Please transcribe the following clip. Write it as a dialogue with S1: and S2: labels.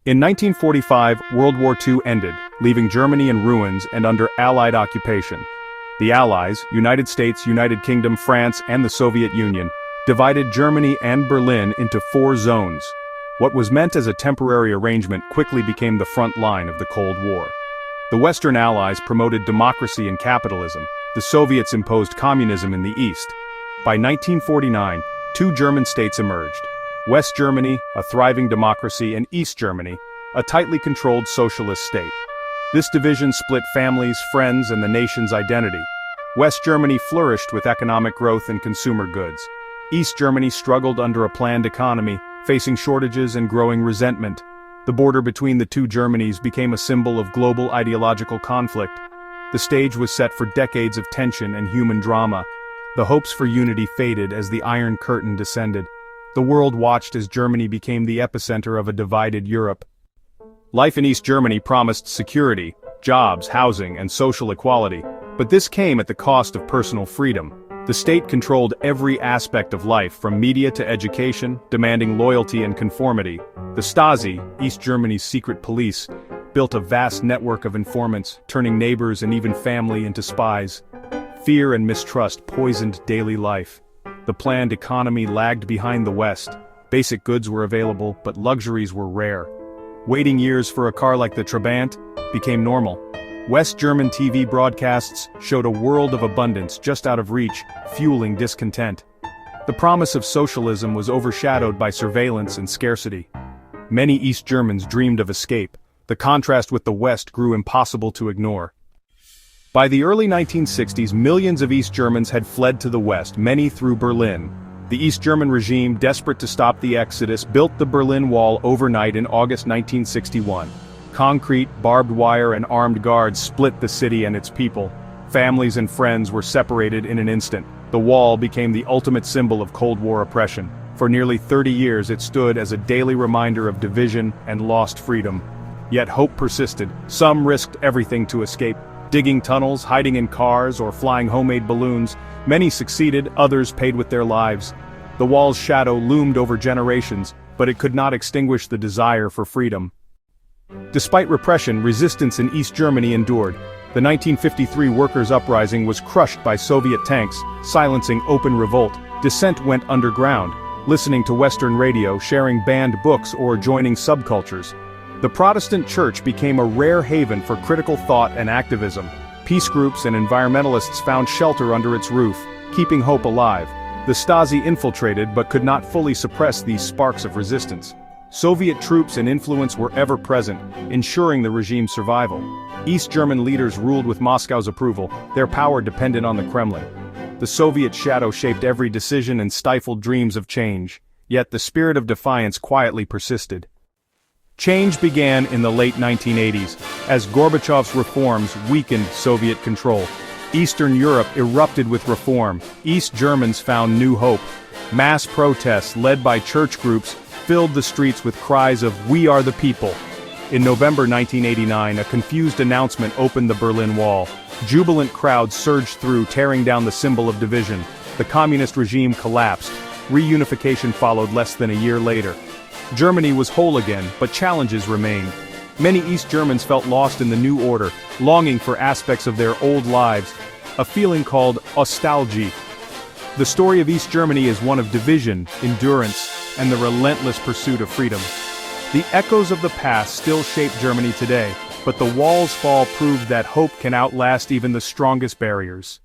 S1: In 1945, World War II ended, leaving Germany in ruins and under Allied occupation. The Allies, United States, United Kingdom, France, and the Soviet Union, divided Germany and Berlin into 4 zones. What was meant as a temporary arrangement quickly became the front line of the Cold War. The Western Allies promoted democracy and capitalism. The Soviets imposed communism in the East. By 1949, 2 German states emerged: West Germany, a thriving democracy, and East Germany, a tightly controlled socialist state. This division split families, friends, and the nation's identity. West Germany flourished with economic growth and consumer goods. East Germany struggled under a planned economy, facing shortages and growing resentment. The border between the 2 Germanys became a symbol of global ideological conflict. The stage was set for decades of tension and human drama. The hopes for unity faded as the Iron Curtain descended. The world watched as Germany became the epicenter of a divided Europe. Life in East Germany promised security, jobs, housing, and social equality, but this came at the cost of personal freedom. The state controlled every aspect of life, from media to education, demanding loyalty and conformity. The Stasi, East Germany's secret police, built a vast network of informants, turning neighbors and even family into spies. Fear and mistrust poisoned daily life. The planned economy lagged behind the West. Basic goods were available, but luxuries were rare. Waiting years for a car like the Trabant became normal. West German TV broadcasts showed a world of abundance just out of reach, fueling discontent. The promise of socialism was overshadowed by surveillance and scarcity. Many East Germans dreamed of escape. The contrast with the West grew impossible to ignore. By the early 1960s, millions of East Germans had fled to the West, many through Berlin. The East German regime, desperate to stop the exodus, built the Berlin Wall overnight in August 1961. Concrete, barbed wire, and armed guards split the city and its people. Families and friends were separated in an instant. The wall became the ultimate symbol of Cold War oppression. For nearly 30 years it stood as a daily reminder of division and lost freedom. Yet hope persisted. Some risked everything to escape, digging tunnels, hiding in cars, or flying homemade balloons. Many succeeded, others paid with their lives. The wall's shadow loomed over generations, but it could not extinguish the desire for freedom. Despite repression, resistance in East Germany endured. The 1953 workers' uprising was crushed by Soviet tanks, silencing open revolt. Dissent went underground, listening to Western radio, sharing banned books, or joining subcultures. The Protestant Church became a rare haven for critical thought and activism. Peace groups and environmentalists found shelter under its roof, keeping hope alive. The Stasi infiltrated but could not fully suppress these sparks of resistance. Soviet troops and influence were ever present, ensuring the regime's survival. East German leaders ruled with Moscow's approval, their power dependent on the Kremlin. The Soviet shadow shaped every decision and stifled dreams of change, yet the spirit of defiance quietly persisted. Change began in the late 1980s, as Gorbachev's reforms weakened Soviet control. Eastern Europe erupted with reform. East Germans found new hope. Mass protests led by church groups filled the streets with cries of "We are the people." In November 1989, a confused announcement opened the Berlin Wall. Jubilant crowds surged through, tearing down the symbol of division. The communist regime collapsed. Reunification followed less than a year later. Germany was whole again, but challenges remained. Many East Germans felt lost in the new order, longing for aspects of their old lives, a feeling called nostalgia. The story of East Germany is one of division, endurance, and the relentless pursuit of freedom. The echoes of the past still shape Germany today, but the wall's fall proved that hope can outlast even the strongest barriers.